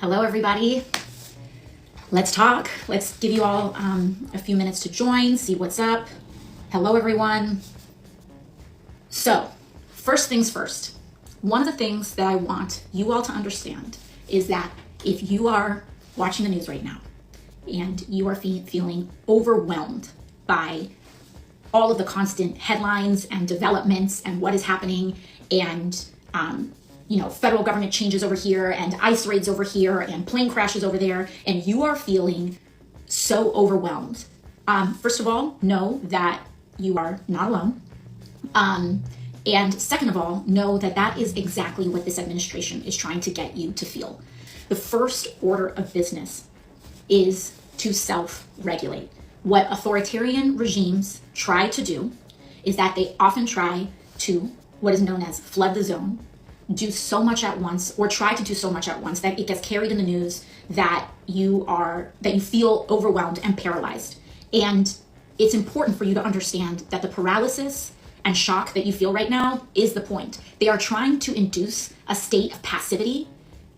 Hello, everybody. Let's talk. Let's give you all a few minutes to join, see what's up. Hello, everyone. So, first things first. One of the things that I want you all to understand is that if you are watching the news right now and you are feeling overwhelmed by all of the constant headlines and developments and what is happening and federal government changes over here and ICE raids over here and plane crashes over there, and you are feeling so overwhelmed. First of all, know that you are not alone. And second of all, know that that is exactly what this administration is trying to get you to feel. The first order of business is to self-regulate. What authoritarian regimes try to do is that they often try to, what is known as flood the zone, do so much at once, or try to do so much at once that it gets carried in the news that you feel overwhelmed and paralyzed. And it's important for you to understand that the paralysis and shock that you feel right now is the point. They are trying to induce a state of passivity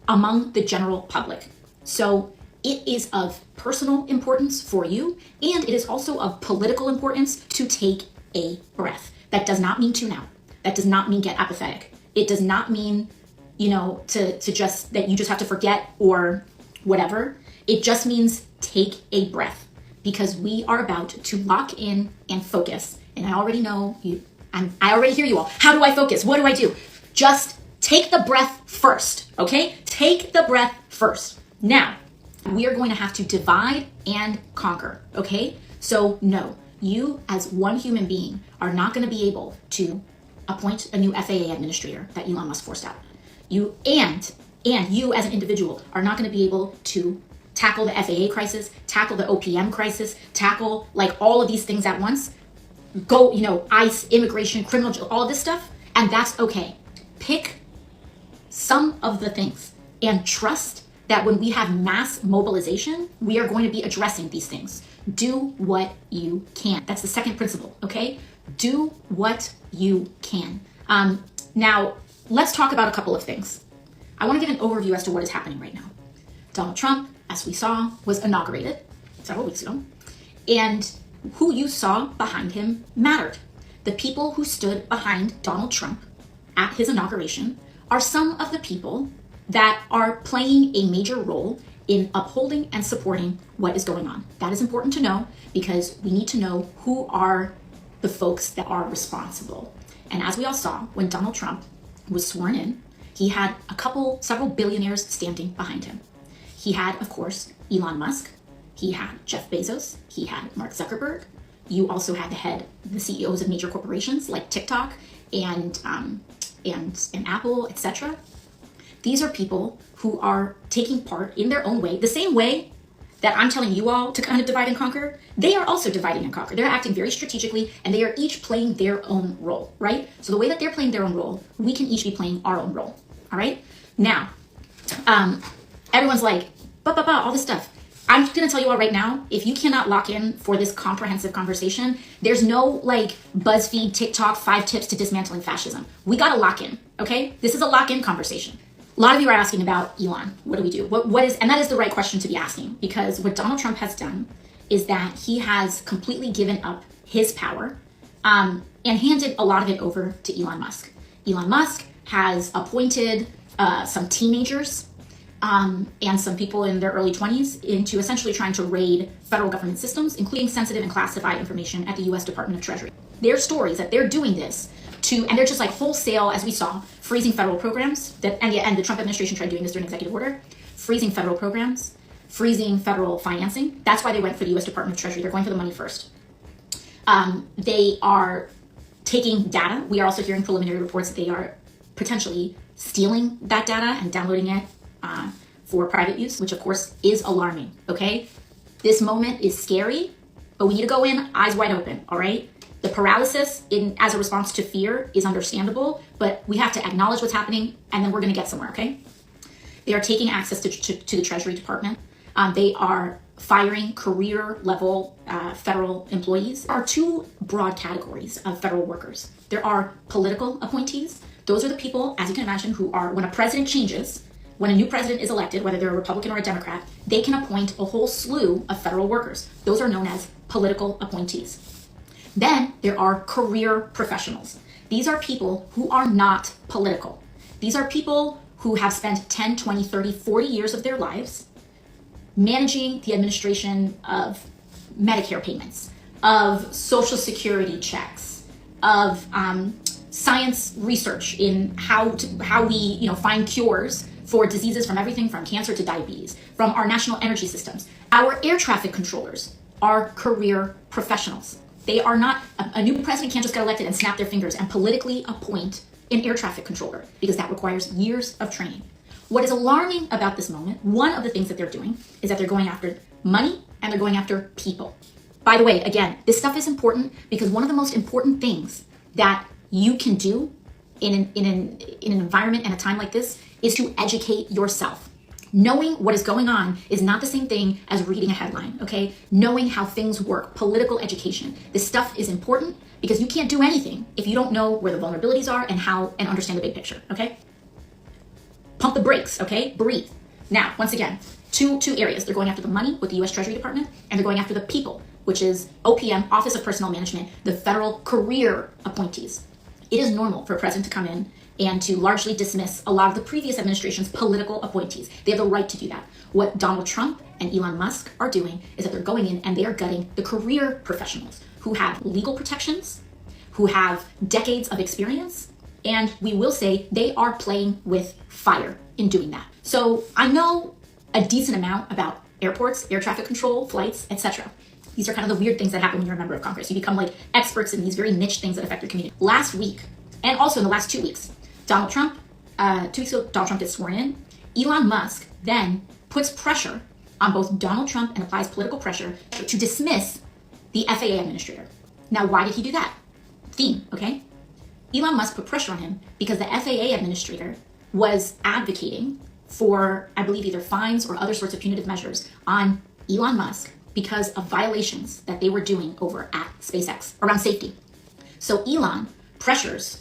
among the general public. So it is of personal importance for you, and it is also of political importance to take a breath. That does not mean tune out. That does not mean get apathetic. It does not mean, to just that you just have to forget or whatever. It just means take a breath, because we are about to lock in and focus. And I already know you, and I already hear you all. How do I focus? What do I do? Just take the breath first, okay? Take the breath first. Now, we are going to have to divide and conquer, okay? So no, you as one human being are not going to be able to appoint a new FAA administrator that Elon Musk forced out. You and you as an individual are not going to be able to tackle the FAA crisis, tackle the OPM crisis, tackle like all of these things at once. Go, ICE, immigration, criminal, all of this stuff, and that's okay. Pick some of the things and trust that when we have mass mobilization, we are going to be addressing these things. Do what you can. That's the second principle, okay? Do what you can. Now, let's talk about a couple of things. I want to give an overview as to what is happening right now. Donald Trump, as we saw, was inaugurated several weeks ago, and who you saw behind him mattered. The people who stood behind Donald Trump at his inauguration are some of the people that are playing a major role in upholding and supporting what is going on. That is important to know, because we need to know who are the folks that are responsible. And as we all saw, when Donald Trump was sworn in, he had several billionaires standing behind him. He had, of course, Elon Musk. He had Jeff Bezos. He had Mark Zuckerberg. You also had the CEOs of major corporations like TikTok and Apple, etc. These are people who are taking part in their own way, the same way that I'm telling you all to kind of divide and conquer. They are also dividing and conquer. They're acting very strategically, and they are each playing their own role, right? So the way that they're playing their own role, we can each be playing our own role, all right? Now, everyone's like, all this stuff. I'm just gonna tell you all right now, if you cannot lock in for this comprehensive conversation, there's no like BuzzFeed, TikTok, 5 tips to dismantling fascism. We gotta lock in, okay? This is a lock-in conversation. A lot of you are asking about Elon. What do we do? And that is the right question to be asking, because what Donald Trump has done is that he has completely given up his power and handed a lot of it over to Elon Musk. Elon Musk has appointed some teenagers and some people in their early 20s into essentially trying to raid federal government systems, including sensitive and classified information at the U.S. Department of Treasury. Their stories that they're doing this and they're just like wholesale, as we saw, freezing federal programs. And the Trump administration tried doing this during executive order, freezing federal programs, freezing federal financing. That's why they went for the U.S. Department of Treasury. They're going for the money first. They are taking data. We are also hearing preliminary reports that they are potentially stealing that data and downloading it for private use, which of course is alarming, okay? This moment is scary, but we need to go in eyes wide open, all right? The paralysis as a response to fear is understandable, but we have to acknowledge what's happening, and then we're going to get somewhere, okay? They are taking access to the Treasury Department. They are firing career-level federal employees. There are 2 broad categories of federal workers. There are political appointees. Those are the people, as you can imagine, who are, when a president changes, when a new president is elected, whether they're a Republican or a Democrat, they can appoint a whole slew of federal workers. Those are known as political appointees. Then there are career professionals. These are people who are not political. These are people who have spent 10, 20, 30, 40 years of their lives managing the administration of Medicare payments, of Social Security checks, of science research in how we find cures for diseases from everything from cancer to diabetes, from our national energy systems. Our air traffic controllers are career professionals. They are not, a new president can't just get elected and snap their fingers and politically appoint an air traffic controller, because that requires years of training. What is alarming about this moment, one of the things that they're doing is that they're going after money and they're going after people. By the way, again, this stuff is important because one of the most important things that you can do in an environment and a time like this is to educate yourself. Knowing what is going on is not the same thing as reading a headline, okay? Knowing how things work, political education. This stuff is important because you can't do anything if you don't know where the vulnerabilities are and understand the big picture, okay? Pump the brakes, okay? Breathe. Now, once again, two areas. They're going after the money with the U.S. Treasury Department, and they're going after the people, which is OPM, Office of Personnel Management, the federal career appointees. It is normal for a president to come in and to largely dismiss a lot of the previous administration's political appointees. They have the right to do that. What Donald Trump and Elon Musk are doing is that they're going in and they are gutting the career professionals who have legal protections, who have decades of experience, and we will say they are playing with fire in doing that. So I know a decent amount about airports, air traffic control, flights, etc. These are kind of the weird things that happen when you're a member of Congress. You become like experts in these very niche things that affect your community. Last week, and also in the last 2 weeks, Donald Trump, 2 weeks ago, Donald Trump gets sworn in. Elon Musk then puts pressure on both Donald Trump and applies political pressure to dismiss the FAA administrator. Now, why did he do that? Theme, okay? Elon Musk put pressure on him because the FAA administrator was advocating for, I believe, either fines or other sorts of punitive measures on Elon Musk because of violations that they were doing over at SpaceX around safety. So Elon pressures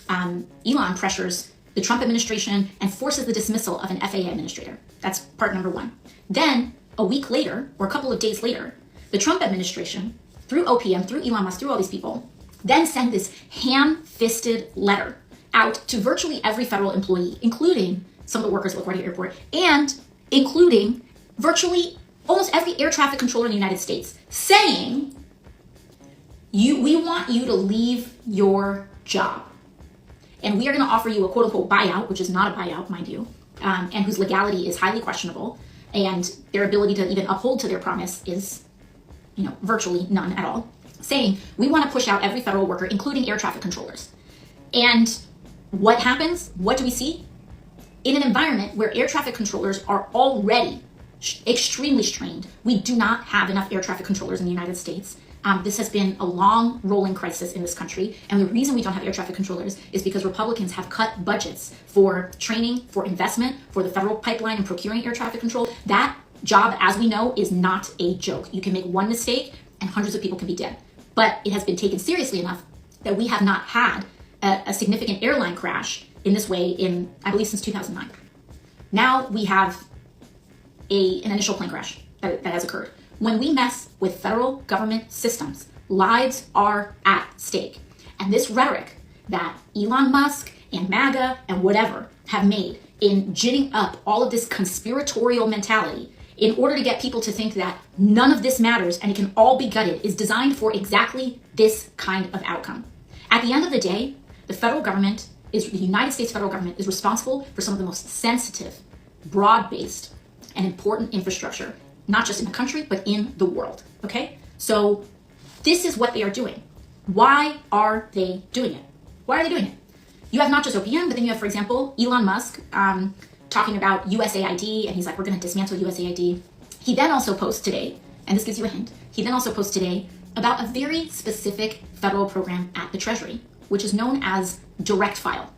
the Trump administration and forces the dismissal of an FAA administrator. That's part number one. Then a week later, or a couple of days later, the Trump administration, through OPM, through Elon Musk, through all these people, then send this ham-fisted letter out to virtually every federal employee, including some of the workers at LaGuardia Airport, and including virtually almost every air traffic controller in the United States, saying, we want you to leave your job. And we are going to offer you a quote-unquote buyout, which is not a buyout, mind you, and whose legality is highly questionable, and their ability to even uphold to their promise is, virtually none at all, saying, we want to push out every federal worker, including air traffic controllers. And what happens? What do we see? In an environment where air traffic controllers are already extremely strained, we do not have enough air traffic controllers in the United States. This has been a long rolling crisis in this country. And the reason we don't have air traffic controllers is because Republicans have cut budgets for training, for investment, for the federal pipeline and procuring air traffic control. That job, as we know, is not a joke. You can make one mistake and hundreds of people can be dead. But it has been taken seriously enough that we have not had a significant airline crash in this way in, I believe, since 2009. Now we have an initial plane crash that has occurred. When we mess with federal government systems, lives are at stake. And this rhetoric that Elon Musk and MAGA and whatever have made in ginning up all of this conspiratorial mentality in order to get people to think that none of this matters and it can all be gutted is designed for exactly this kind of outcome. At the end of the day, the United States federal government is responsible for some of the most sensitive, broad-based, and important infrastructure, not just in the country, but in the world, okay? So this is what they are doing. Why are they doing it? Why are they doing it? You have not just OPM, but then you have, for example, Elon Musk talking about USAID, and he's like, we're gonna dismantle USAID. He then also posts today, and this gives you a hint, he then also posts today about a very specific federal program at the Treasury, which is known as direct file.